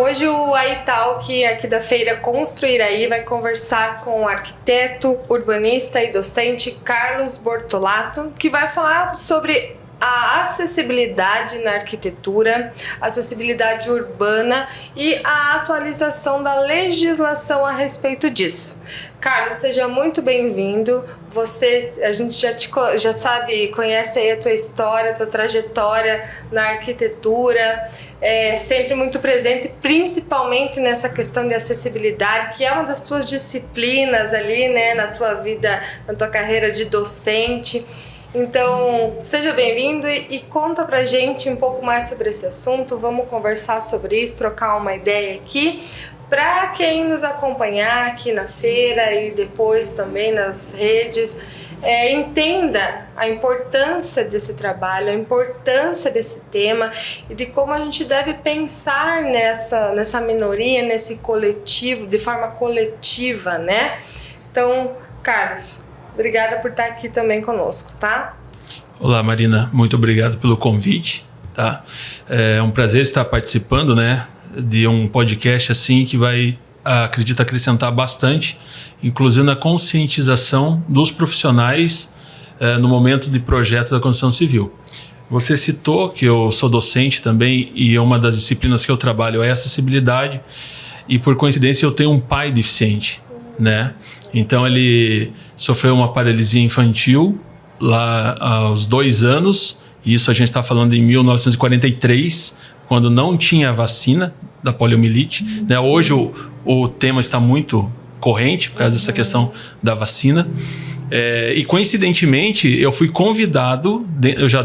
Hoje o iTalk aqui da Feira Construiraí vai conversar com o arquiteto, urbanista e docente Carlos Bortolato, que vai falar sobre a acessibilidade na arquitetura, acessibilidade urbana e a atualização da legislação a respeito disso. Carlos, seja muito bem-vindo. A gente já sabe, conhece aí a tua história, a tua trajetória na arquitetura, sempre muito presente, principalmente nessa questão de acessibilidade, que é uma das tuas disciplinas ali, né, na tua vida, na tua carreira de docente. Então, seja bem-vindo e conta pra gente um pouco mais sobre esse assunto. Vamos conversar sobre isso, trocar uma ideia aqui. Para quem nos acompanhar aqui na feira e depois também nas redes, entenda a importância desse trabalho, a importância desse tema e de como a gente deve pensar nessa minoria, nesse coletivo, de forma coletiva, né? Então, Carlos, obrigada por estar aqui também conosco, tá? Olá, Marina, muito obrigado pelo convite, tá? É um prazer estar participando, né, de um podcast assim que vai, acredito, acrescentar bastante, inclusive na conscientização dos profissionais no momento de projeto da construção civil. Você citou que eu sou docente também e uma das disciplinas que eu trabalho é acessibilidade e, por coincidência, eu tenho um pai deficiente, né? Então ele sofreu uma paralisia infantil lá aos 2 anos, isso a gente está falando em 1943, quando não tinha vacina da poliomielite, né? Hoje o tema está muito corrente por causa dessa questão da vacina. E coincidentemente eu fui convidado, eu já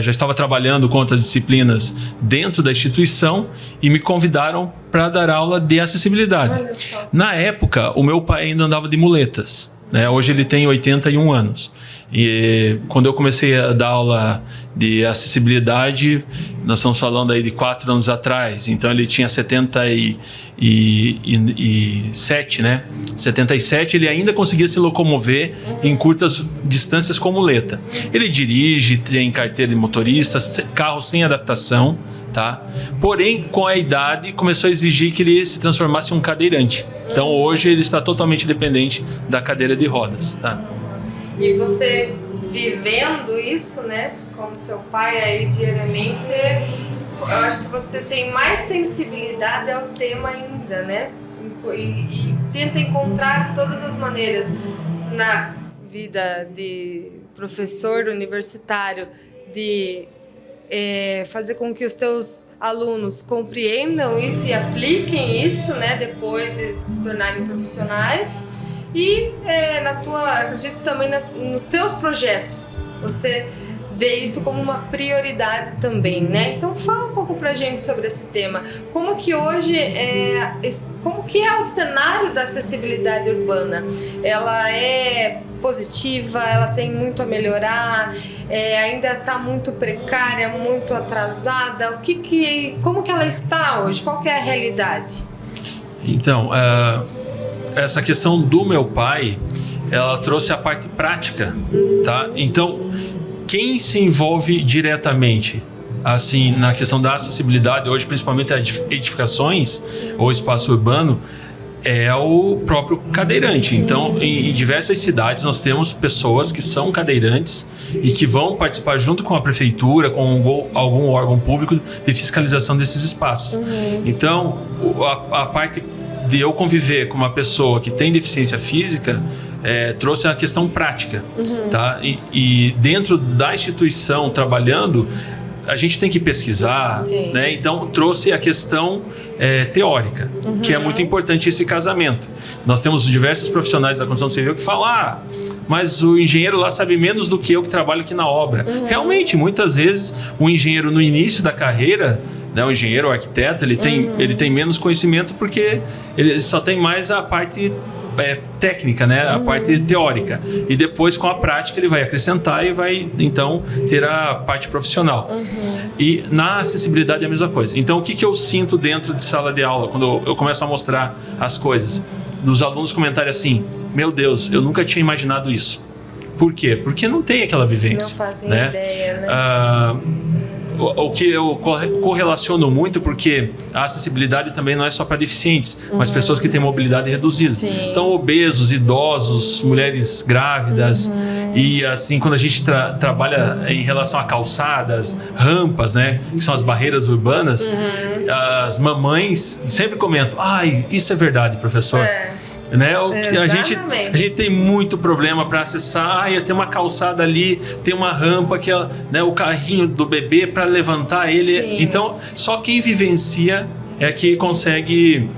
estava trabalhando com outras disciplinas dentro da instituição e me convidaram para dar aula de acessibilidade. Olha só. Na época o meu pai ainda andava de muletas, né? Hoje ele tem 81 anos. E quando eu comecei a dar aula de acessibilidade, nós estamos falando aí de 4 anos atrás, então ele tinha 77, né? 77, ele ainda conseguia se locomover em curtas distâncias com muleta. Ele dirige, tem carteira de motorista, carro sem adaptação, tá? Porém, com a idade, começou a exigir que ele se transformasse em um cadeirante. Então, hoje, ele está totalmente dependente da cadeira de rodas, tá? E você vivendo isso, né, como seu pai aí diariamente, eu acho que você tem mais sensibilidade ao tema ainda, né? E tenta encontrar de todas as maneiras na vida de professor universitário, de fazer com que os teus alunos compreendam isso e apliquem isso, né, depois de se tornarem profissionais. E acredito também nos teus projetos, você vê isso como uma prioridade também, né? Então fala um pouco pra gente sobre esse tema. Como que hoje como que é o cenário da acessibilidade urbana? Ela é positiva, ela tem muito a melhorar, ainda está muito precária, muito atrasada? Como que ela está hoje? Qual que é a realidade? Então, essa questão do meu pai, ela trouxe a parte prática, tá? Então, quem se envolve diretamente, assim, na questão da acessibilidade hoje, principalmente as edificações ou espaço urbano, é o próprio cadeirante. Então, em diversas cidades nós temos pessoas que são cadeirantes e que vão participar junto com a prefeitura, com algum órgão público de fiscalização desses espaços. Então, a parte de eu conviver com uma pessoa que tem deficiência física trouxe a questão prática, tá? E dentro da instituição, trabalhando, a gente tem que pesquisar, né? Então trouxe a questão teórica, que é muito importante esse casamento. Nós temos diversos profissionais da construção civil que falam, mas o engenheiro lá sabe menos do que eu que trabalho aqui na obra. Realmente, muitas vezes, o engenheiro no início da carreira, né, o engenheiro, o arquiteto, ele tem menos conhecimento porque ele só tem mais a parte técnica, né, a parte teórica. E depois, com a prática, ele vai acrescentar e vai, então, ter a parte profissional. E na acessibilidade é a mesma coisa. Então, o que eu sinto dentro de sala de aula, quando eu começo a mostrar as coisas? Dos alunos comentarem assim, meu Deus, eu nunca tinha imaginado isso. Por quê? Porque não tem aquela vivência. Não fazem né? ideia, né? o que eu correlaciono muito, porque a acessibilidade também não é só para deficientes, mas pessoas que têm mobilidade reduzida. Sim. Então, obesos, idosos, mulheres grávidas. E assim, quando a gente trabalha em relação a calçadas, rampas, né, que são as barreiras urbanas, as mamães sempre comentam: ai, isso é verdade, professor. Né? A gente tem muito problema para acessar. Tem uma calçada ali, tem uma rampa que né, o carrinho do bebê para levantar ele. Sim. Então, só quem vivencia é que consegue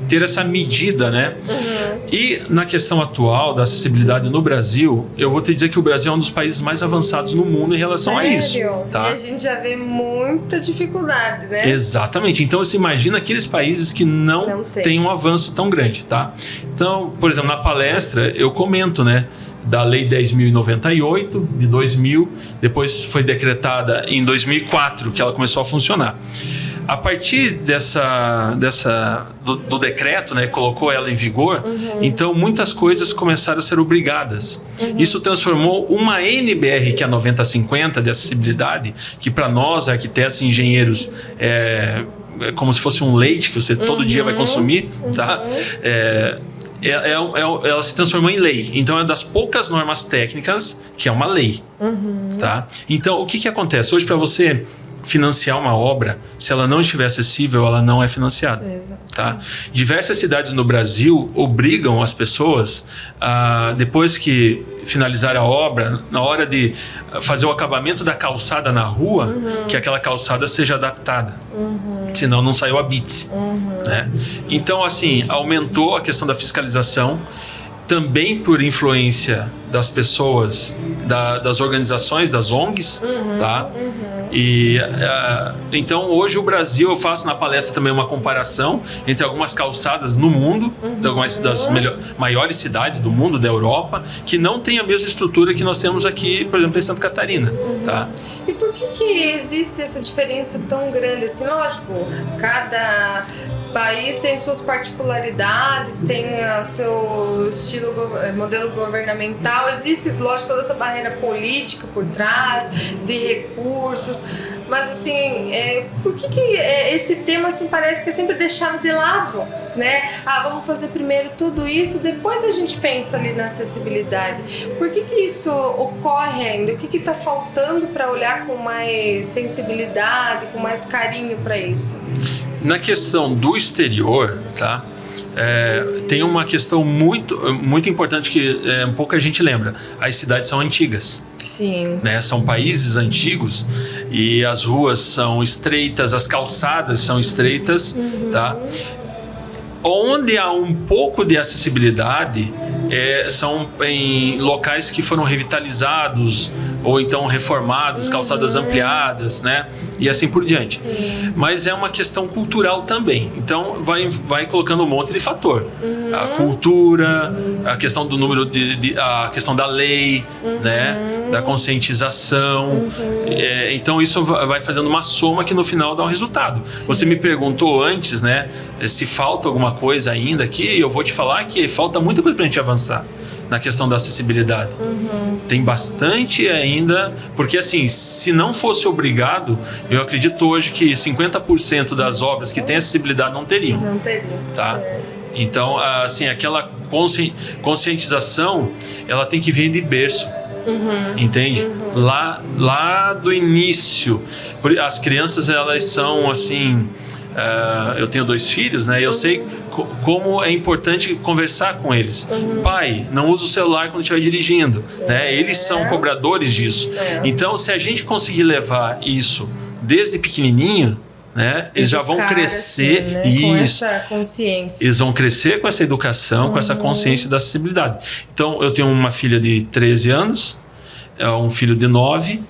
ter essa medida, né? E na questão atual da acessibilidade no Brasil, eu vou te dizer que o Brasil é um dos países mais avançados no mundo em relação a isso. Tá? E a gente já vê muita dificuldade, né? Exatamente. Então você imagina aqueles países que não tem um avanço tão grande, tá? Então, por exemplo, na palestra eu comento, né, da Lei 10.098 de 2000, depois foi decretada em 2004 que ela começou a funcionar. A partir do decreto, né, colocou ela em vigor, então muitas coisas começaram a ser obrigadas. Isso transformou uma NBR, que é a 9050 de acessibilidade, que para nós, arquitetos e engenheiros, é como se fosse um leite que você todo dia vai consumir, tá? Ela se transformou em lei. Então é das poucas normas técnicas que é uma lei. Tá? Então o que acontece? Hoje, para você financiar uma obra, se ela não estiver acessível, ela não é financiada. Tá? Diversas cidades no Brasil obrigam as pessoas a, depois que finalizar a obra, na hora de fazer o acabamento da calçada na rua, que aquela calçada seja adaptada. Senão não saiu a BITS. Né? Então, assim, aumentou a questão da fiscalização, também por influência das pessoas, das organizações, das ONGs, tá? E então hoje o Brasil, eu faço na palestra também uma comparação entre algumas calçadas no mundo, de algumas das maiores cidades do mundo, da Europa, que não tem a mesma estrutura que nós temos aqui, por exemplo, em Santa Catarina. Tá? E por que existe essa diferença tão grande? Assim, lógico, cada país tem suas particularidades, tem o seu estilo, modelo governamental, existe, lógico, toda essa barreira política por trás, de recursos, mas assim, por que esse tema assim, parece que é sempre deixado de lado, né? Vamos fazer primeiro tudo isso, depois a gente pensa ali na acessibilidade. Por que isso ocorre ainda? O que está faltando para olhar com mais sensibilidade, com mais carinho para isso? Na questão do exterior, tá? Tem uma questão muito importante que pouca gente lembra. As cidades são antigas. Sim. Né? São países antigos e as ruas são estreitas, as calçadas são estreitas, tá? Onde há um pouco de acessibilidade são em locais que foram revitalizados ou então reformados, calçadas ampliadas, né? E assim por diante. Sim. Mas é uma questão cultural também. Então vai colocando um monte de fator. A cultura, a questão do número a questão da lei, né? Da conscientização. Então isso vai fazendo uma soma que no final dá um resultado. Sim. Você me perguntou antes, né? Se falta alguma coisa ainda aqui, eu vou te falar que falta muita coisa pra gente avançar na questão da acessibilidade. Tem bastante ainda, porque assim, se não fosse obrigado, eu acredito hoje que 50% das obras que têm acessibilidade não teriam. Não teriam. Tá? Então, assim, aquela conscientização, ela tem que vir de berço. Entende? Lá do início. As crianças, elas são assim... eu tenho 2 filhos, né? Eu sei como é importante conversar com eles. Pai, não usa o celular quando estiver dirigindo, né? Eles são cobradores disso. Então, se a gente conseguir levar isso desde pequenininho, né? Eles já vão crescer assim, né? Com essa consciência. Eles vão crescer com essa educação, com essa consciência da acessibilidade. Então, eu tenho uma filha de 13 anos, um filho de 9.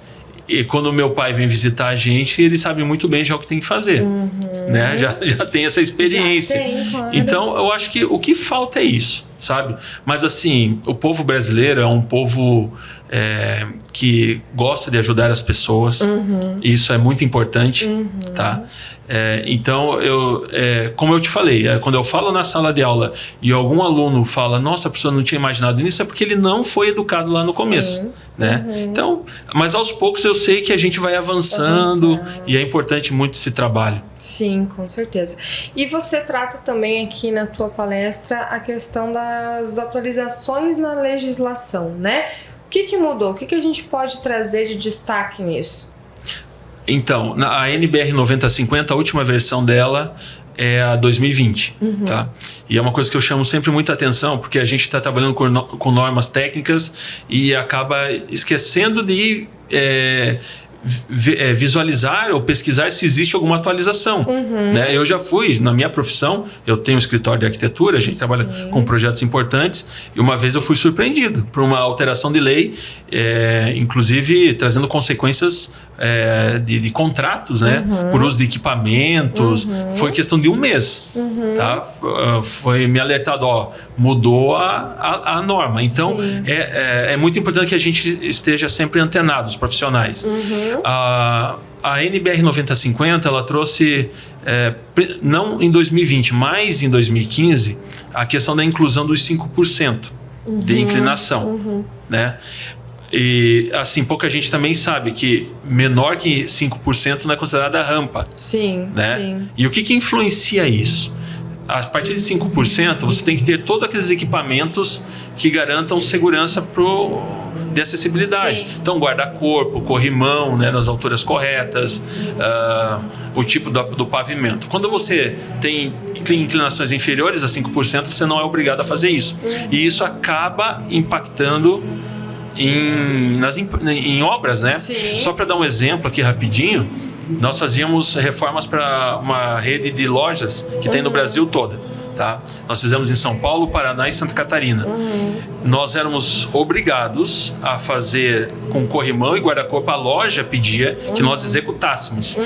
E quando o meu pai vem visitar a gente, ele sabe muito bem já o que tem que fazer. Né? Já tem essa experiência. Já tem, claro. Então, eu acho que o que falta é isso, sabe? Mas assim, o povo brasileiro é um povo que gosta de ajudar as pessoas. Isso é muito importante, tá? Então, como eu te falei, quando eu falo na sala de aula e algum aluno fala, nossa, a pessoa não tinha imaginado nisso, é porque ele não foi educado lá no começo. né? Então, mas aos poucos eu sei que a gente vai avançando e é importante muito esse trabalho. Sim, com certeza. E você trata também aqui na tua palestra a questão das atualizações na legislação, né? O que mudou? O que a gente pode trazer de destaque nisso? Então, a NBR 9050, a última versão dela é a 2020, tá? E é uma coisa que eu chamo sempre muita atenção, porque a gente está trabalhando com normas técnicas e acaba esquecendo de visualizar ou pesquisar se existe alguma atualização, né? Eu já fui, na minha profissão, eu tenho um escritório de arquitetura, a gente trabalha com projetos importantes, e uma vez eu fui surpreendido por uma alteração de lei, inclusive trazendo consequências de contratos, né? Por uso de equipamentos. Foi questão de um mês, tá? Foi me alertado, mudou a norma. Então é muito importante que a gente esteja sempre antenado, os profissionais. A NBR 9050, ela trouxe, não em 2020, mas em 2015, a questão da inclusão dos 5% de inclinação, né? E assim, pouca gente também sabe que menor que 5% não é considerada rampa. Sim, né? sim. E o que influencia isso? A partir de 5%, você tem que ter todos aqueles equipamentos que garantam segurança de acessibilidade. Sim. Então, guarda-corpo, corrimão, né, nas alturas corretas, o tipo do pavimento. Quando você tem inclinações inferiores a 5%, você não é obrigado a fazer isso. E isso acaba impactando em obras, né? Sim. Só para dar um exemplo aqui rapidinho, nós fazíamos reformas para uma rede de lojas que tem no Brasil todo, tá? Nós fizemos em São Paulo, Paraná e Santa Catarina. Nós éramos obrigados a fazer com corrimão e guarda-corpo. A loja pedia que nós executássemos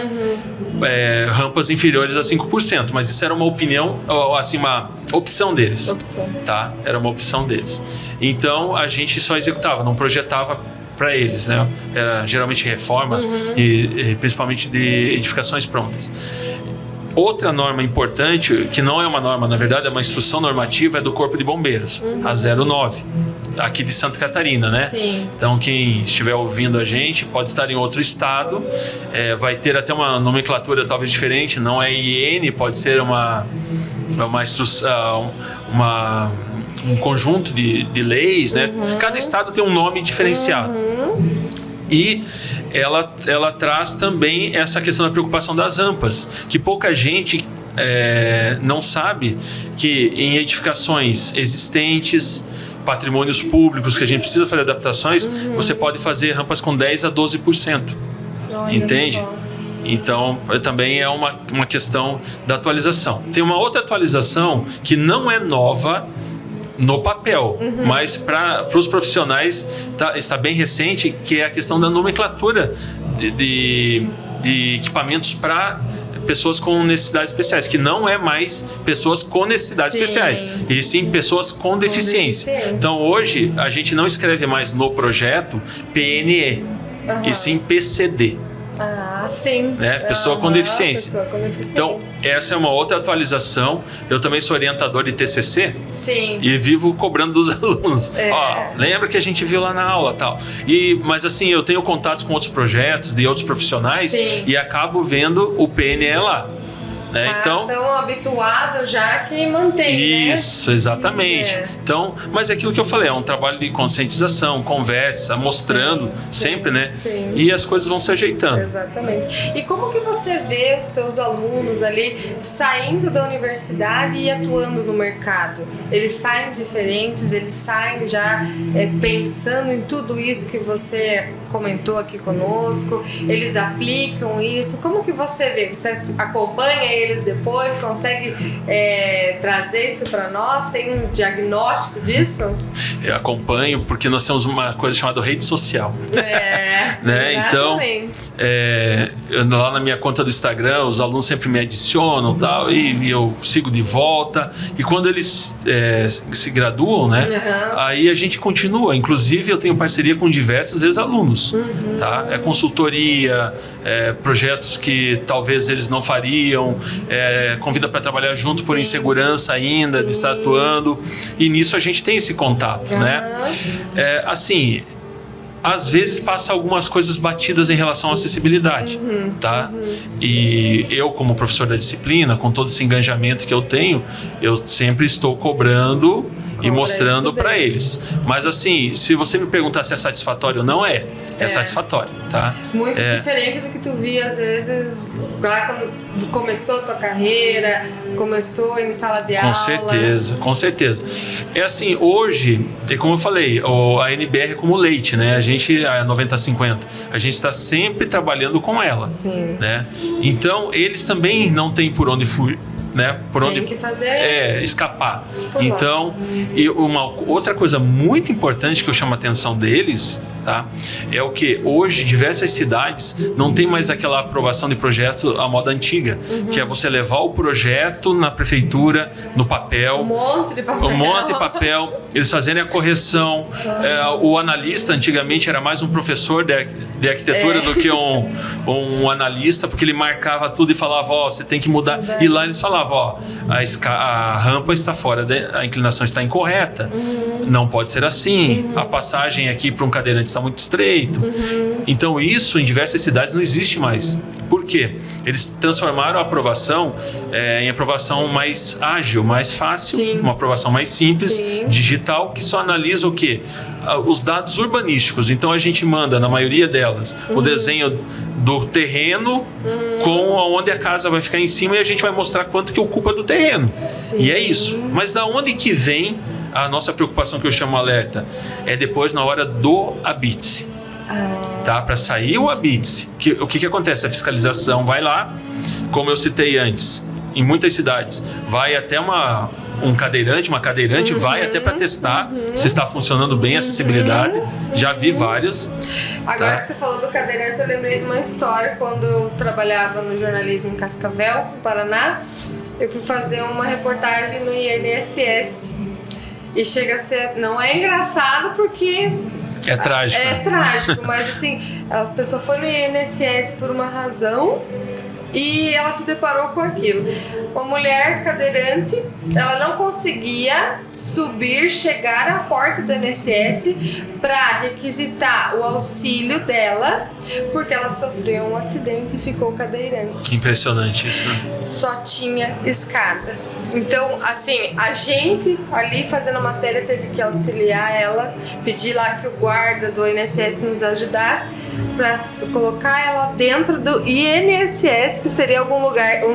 rampas inferiores a 5%, mas isso era uma opinião, assim, uma opção deles. Tá? Era uma opção deles. Então a gente só executava, não projetava para eles, né? Era geralmente reforma e principalmente de edificações prontas. Outra norma importante, que não é uma norma, na verdade, é uma instrução normativa, é do Corpo de Bombeiros, a 09, aqui de Santa Catarina, né? Sim. Então, quem estiver ouvindo a gente pode estar em outro estado, vai ter até uma nomenclatura talvez diferente, não é IN, pode ser uma instrução, um conjunto de leis, né? Cada estado tem um nome diferenciado. E ela traz também essa questão da preocupação das rampas, que pouca gente não sabe que em edificações existentes, patrimônios públicos que a gente precisa fazer adaptações, você pode fazer rampas com 10% a 12%. Olha, entende? Só. Então, também é uma questão da atualização. Tem uma outra atualização que não é nova no papel, mas para os profissionais está bem recente, que é a questão da nomenclatura de equipamentos para pessoas com necessidades especiais, que não é mais pessoas com necessidades especiais, e sim pessoas com deficiência. Então hoje a gente não escreve mais no projeto PNE, e sim PCD. Ah, sim. Né? Pessoa com deficiência. Então, essa é uma outra atualização. Eu também sou orientador de TCC. Sim. E vivo cobrando dos alunos. Lembra que a gente viu lá na aula, tal. Mas assim, eu tenho contatos com outros projetos de outros profissionais. Sim. E acabo vendo o PNE lá. Né? Então, tão habituado já que mantém, isso, né? Exatamente. Então, mas é aquilo que eu falei, é um trabalho de conscientização, conversa, mostrando sempre, né? Sim. E as coisas vão se ajeitando. Exatamente. E como que você vê os teus alunos ali saindo da universidade e atuando no mercado? Eles saem diferentes, eles saem já pensando em tudo isso que você comentou aqui conosco, eles aplicam isso. Como que você vê? Você acompanha eles depois, consegue trazer isso para nós? Tem um diagnóstico disso? Eu acompanho porque nós temos uma coisa chamada rede social. Né? Então, lá na minha conta do Instagram, os alunos sempre me adicionam tal, e eu sigo de volta. E quando eles se graduam, né? Aí a gente continua. Inclusive, eu tenho parceria com diversos ex-alunos. Tá? Consultoria, projetos que talvez eles não fariam, convida para trabalhar junto por insegurança ainda de estar atuando, e nisso a gente tem esse contato, né? Assim, às vezes passa algumas coisas batidas em relação à acessibilidade, tá? E eu, como professor da disciplina, com todo esse engajamento que eu tenho, eu sempre estou cobrando e mostrando para eles. Mas assim, se você me perguntar se é satisfatório ou não, é satisfatório, tá? Muito diferente do que tu via, às vezes, lá quando começou a tua carreira, começou em sala de aula. Com certeza. É assim, hoje, como eu falei, a NBR é como leite, né? A gente, a 90/50, a gente está sempre trabalhando com ela. Sim. Né? Então, eles também não têm por onde fugir. Né? Por onde que fazer escapar. Então, e uma outra coisa muito importante que eu chamo a atenção deles, tá? É o que hoje diversas cidades não tem mais aquela aprovação de projeto à moda antiga, que é você levar o projeto na prefeitura, no papel, um monte de papel, eles fazerem a correção. O analista antigamente era mais um professor de arquitetura do que um analista, porque ele marcava tudo e falava, você tem que mudar. E lá eles falavam, a rampa está fora, a inclinação está incorreta, não pode ser assim, a passagem aqui para um cadeirante está muito estreito. Então isso em diversas cidades não existe mais. Por quê? Eles transformaram a aprovação em aprovação mais ágil, mais fácil, uma aprovação mais simples, digital, que só analisa o quê? Os dados urbanísticos. Então a gente manda, na maioria delas, o desenho do terreno com onde a casa vai ficar em cima, e a gente vai mostrar quanto que ocupa do terreno. E é isso. Mas da onde que vem a nossa preocupação, que eu chamo alerta? É depois na hora do habite-se. Tá? Para sair o habite-se. O que acontece? A fiscalização vai lá, como eu citei antes, em muitas cidades, vai até uma cadeirante vai até para testar se está funcionando bem a acessibilidade. Já vi vários. Agora que você falou do cadeirante, eu lembrei de uma história. Quando eu trabalhava no jornalismo em Cascavel, no Paraná, eu fui fazer uma reportagem no INSS. E chega a ser... Não é engraçado porque... É trágico. É trágico, mas assim, a pessoa foi no INSS por uma razão e ela se deparou com aquilo. Uma mulher cadeirante, ela não conseguia chegar à porta do INSS para requisitar o auxílio dela, porque ela sofreu um acidente e ficou cadeirante. Que impressionante isso, né? Só tinha escada. Então, assim, a gente ali fazendo a matéria teve que auxiliar ela, pedir lá que o guarda do INSS nos ajudasse para colocar ela dentro do INSS, que seria um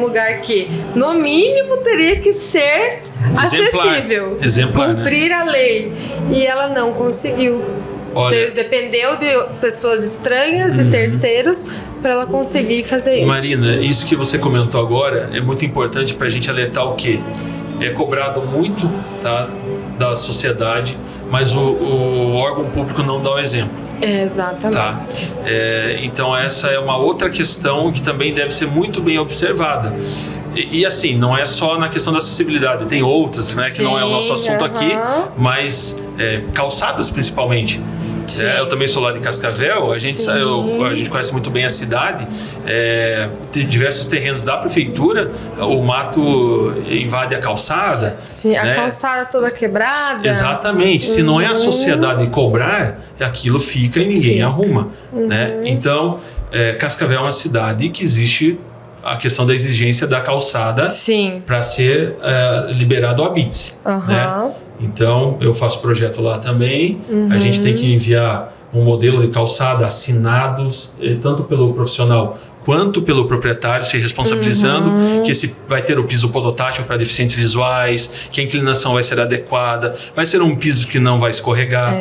lugar que, no mínimo, teria que ser acessível, cumprir a lei. E ela não conseguiu. Dependeu de pessoas estranhas, de terceiros, para ela conseguir fazer isso. Marina, isso que você comentou agora é muito importante para a gente alertar o quê? É cobrado muito, tá, da sociedade, mas o órgão público não dá o exemplo. Exatamente. Tá? Então essa é uma outra questão que também deve ser muito bem observada. E assim, não é só na questão da acessibilidade, tem outras, né, que não é o nosso assunto aqui, mas calçadas principalmente. Eu também sou lá de Cascavel, a gente conhece muito bem a cidade, tem diversos terrenos da prefeitura, o mato invade a calçada. Sim, né? A calçada toda quebrada. Exatamente, se não é a sociedade cobrar, aquilo fica e ninguém arruma. Né? Então, Cascavel é uma cidade que existe a questão da exigência da calçada para ser liberado o habite. Né? Então, eu faço projeto lá também. A gente tem que enviar um modelo de calçada assinados, tanto pelo profissional quanto pelo proprietário, se responsabilizando que vai ter o piso podotátil para deficientes visuais, que a inclinação vai ser adequada, vai ser um piso que não vai escorregar,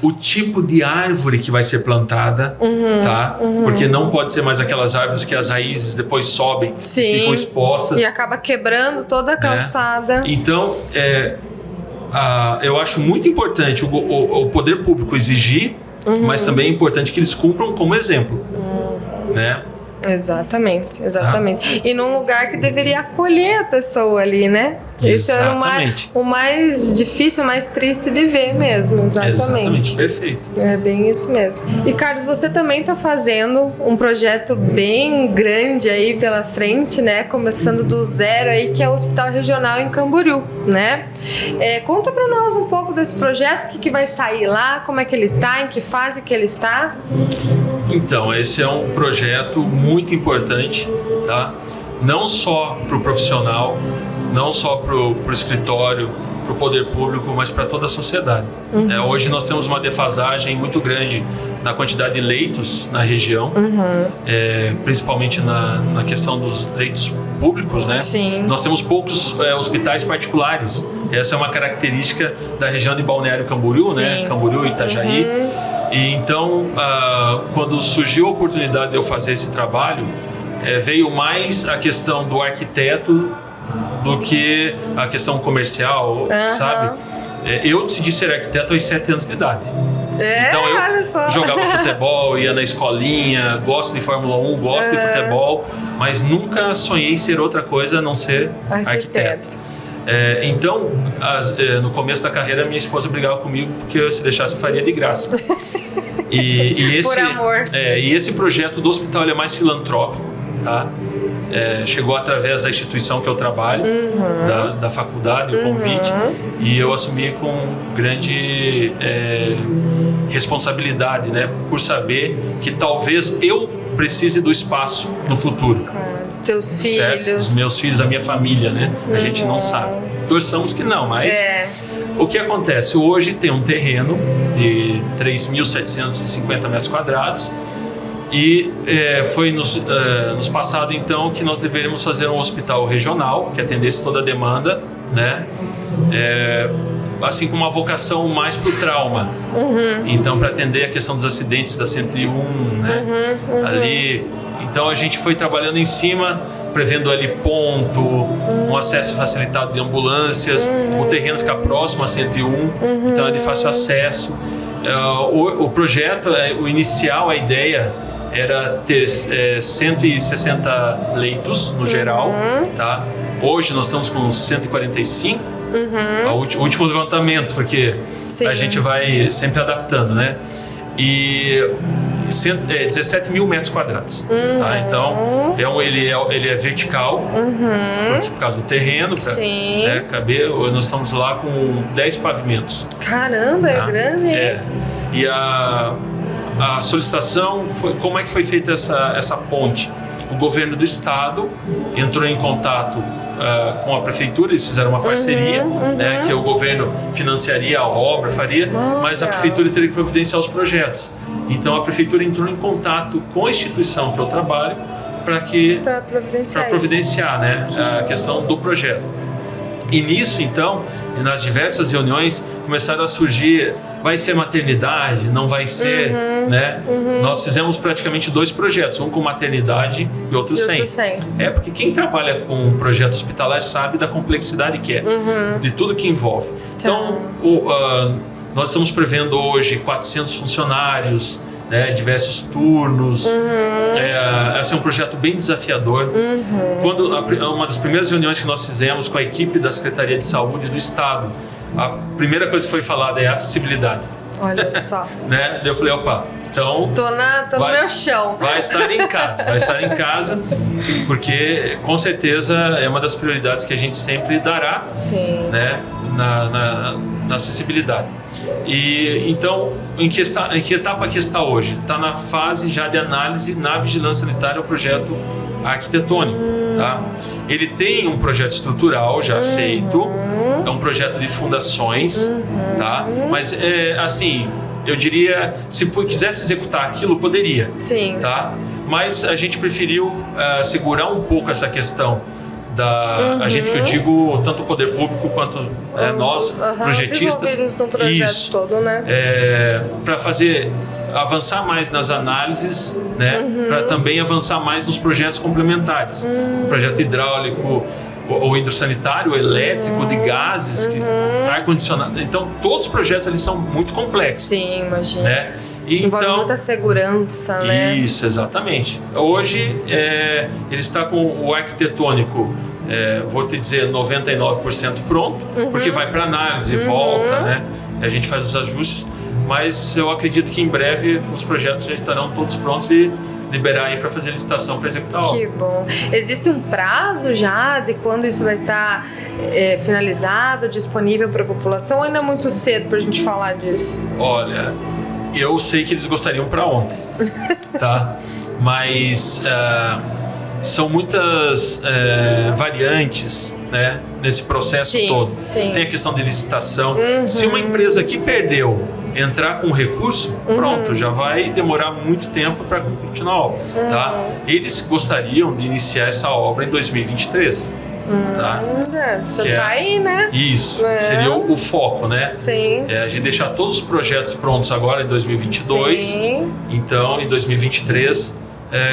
o tipo de árvore que vai ser plantada, tá? Porque não pode ser mais aquelas árvores que as raízes depois sobem e ficam expostas. E acaba quebrando toda a calçada. Então, eu acho muito importante o poder público exigir, mas também é importante que eles cumpram como exemplo, né? Exatamente. E num lugar que deveria acolher a pessoa ali, né? Esse é o mais difícil, o mais triste de ver mesmo, exatamente. Perfeito. É bem isso mesmo. E Carlos, você também está fazendo um projeto bem grande aí pela frente, né? Começando do zero aí, que é o Hospital Regional em Camboriú, né? Conta para nós um pouco desse projeto, o que vai sair lá, como é que ele tá, em que fase que ele está. Então, esse é um projeto muito importante, tá? Não só para o profissional, não só para o escritório, para o poder público, mas para toda a sociedade. Hoje nós temos uma defasagem muito grande na quantidade de leitos na região, principalmente na questão dos leitos públicos, né? Sim. Nós temos poucos hospitais particulares. Essa é uma característica da região de Balneário Camboriú, né? Camboriú e Itajaí. E então, quando surgiu a oportunidade de eu fazer esse trabalho, veio mais a questão do arquiteto do que a questão comercial, sabe? Eu decidi ser arquiteto aos 7 anos de idade. Então eu jogava futebol, ia na escolinha, gosto de Fórmula 1, gosto de futebol, mas nunca sonhei em ser outra coisa a não ser arquiteto. Então, no começo da carreira, minha esposa brigava comigo porque se deixasse eu faria de graça. Por amor. E esse projeto do hospital ele é mais filantrópico, tá? Chegou através da instituição que eu trabalho, da faculdade, o convite, e eu assumi com grande responsabilidade, né? Por saber que talvez eu precise do espaço no futuro. Teus certo? filhos. Os meus filhos, a minha família, né? A gente não sabe. Torçamos que não, mas o que acontece? Hoje tem um terreno de 3.750 metros quadrados e foi nos passado então que nós deveríamos fazer um hospital regional que atendesse toda a demanda, né? Assim com uma vocação mais para o trauma. Então, para atender a questão dos acidentes da 101, né? Ali. Então a gente foi trabalhando em cima, prevendo ali ponto, um acesso facilitado de ambulâncias, o terreno fica próximo a 101, então é de fácil acesso. O projeto, o inicial, a ideia era ter 160 leitos no geral, tá? Hoje nós estamos com 145, o último levantamento, porque a gente vai sempre adaptando, né? E 17 mil metros quadrados. Tá? Então, ele é vertical, por causa do terreno, para caber. Nós estamos lá com 10 pavimentos. Caramba, tá? É grande. E a solicitação, como é que foi feita essa ponte? O governo do estado entrou em contato com a prefeitura, eles fizeram uma parceria, né, que o governo financiaria a obra, faria, mas a prefeitura teria que providenciar os projetos. Então a prefeitura entrou em contato com a instituição que eu trabalho para providenciar né, a questão do projeto. E nisso, então, nas diversas reuniões, começaram a surgir, vai ser maternidade, não vai ser, né? Nós fizemos praticamente 2 projetos, um com maternidade e outro sem. Porque quem trabalha com projeto hospitalar sabe da complexidade que é, de tudo que envolve. Então, nós estamos prevendo hoje 400 funcionários, né, diversos turnos. Esse é um projeto bem desafiador. Quando uma das primeiras reuniões que nós fizemos com a equipe da Secretaria de Saúde do Estado, a primeira coisa que foi falada é acessibilidade. Olha só. Né? Daí eu falei, opa, então... Tô no meu chão. Vai estar em casa, porque com certeza é uma das prioridades que a gente sempre dará, né, na acessibilidade. E então, em que etapa que está hoje? Está na fase já de análise na vigilância sanitária, o projeto arquitetônico. Tá? Ele tem um projeto estrutural já feito, é um projeto de fundações, tá? Mas assim, eu diria, se quisesse executar aquilo, poderia. Tá? Mas a gente preferiu segurar um pouco essa questão a gente, que eu digo, tanto o poder público quanto nós, projetistas, no projeto todo, né? Para avançar mais nas análises, né? Para também avançar mais nos projetos complementares, o projeto hidráulico, o hidrossanitário, o elétrico, de gases, ar-condicionado. Então, todos os projetos eles são muito complexos. Sim, imagina. Né? Envolve muita segurança, né? Isso, exatamente. Hoje, ele está com o arquitetônico, vou te dizer, 99% pronto, porque vai para análise e volta, né? A gente faz os ajustes, mas eu acredito que em breve os projetos já estarão todos prontos e liberar aí para fazer licitação para executar a obra. Que bom. Existe um prazo já de quando isso vai estar finalizado, disponível para a população, ou ainda é muito cedo para a gente falar disso? Olha, eu sei que eles gostariam para ontem, tá? Mas são muitas variantes, né, nesse processo todo. Sim. Tem a questão de licitação. Se uma empresa que perdeu entrar com recurso, pronto, já vai demorar muito tempo para continuar a obra, tá? Eles gostariam de iniciar essa obra em 2023, tá? Já tá aí, né? Isso, seria o foco, né? Sim. A gente deixar todos os projetos prontos agora em 2022, Sim. Então em 2023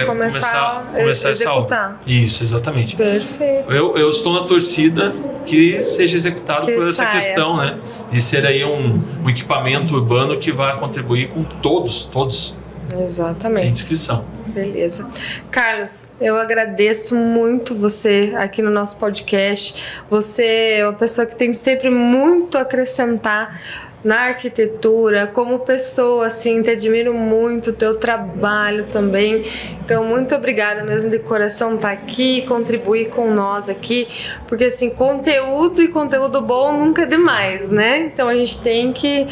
começar a executar. Isso, exatamente. Perfeito. Eu estou na torcida que seja executado por essa saia. questão, né? De ser aí um equipamento urbano que vai contribuir com todos Exatamente. em inscrição. Beleza. Carlos, eu agradeço muito você aqui no nosso podcast. Você é uma pessoa que tem sempre muito a acrescentar na arquitetura, como pessoa, assim, te admiro muito o teu trabalho também. Então, muito obrigada mesmo de coração estar aqui, contribuir com nós aqui, porque assim, conteúdo e conteúdo bom nunca é demais, né? Então a gente tem que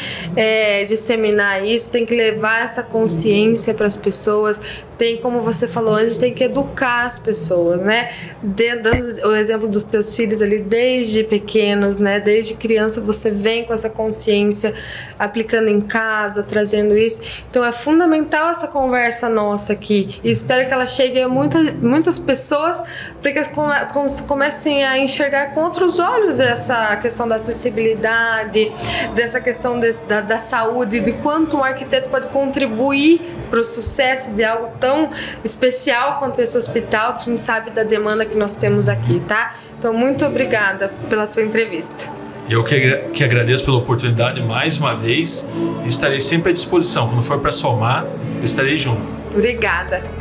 disseminar isso, tem que levar essa consciência para as pessoas. Tem, como você falou, a gente tem que educar as pessoas, né? Dando o exemplo dos teus filhos ali desde pequenos, né? Desde criança você vem com essa consciência, aplicando em casa, trazendo isso. Então é fundamental essa conversa nossa aqui. E espero que ela chegue a muitas pessoas para que elas comecem a enxergar com outros olhos essa questão da acessibilidade, dessa questão da saúde, de quanto um arquiteto pode contribuir para o sucesso de algo tão especial quanto esse hospital, que a gente sabe da demanda que nós temos aqui, tá? Então, muito obrigada pela tua entrevista. Eu que agradeço pela oportunidade mais uma vez e estarei sempre à disposição. Quando for para somar, eu estarei junto. Obrigada.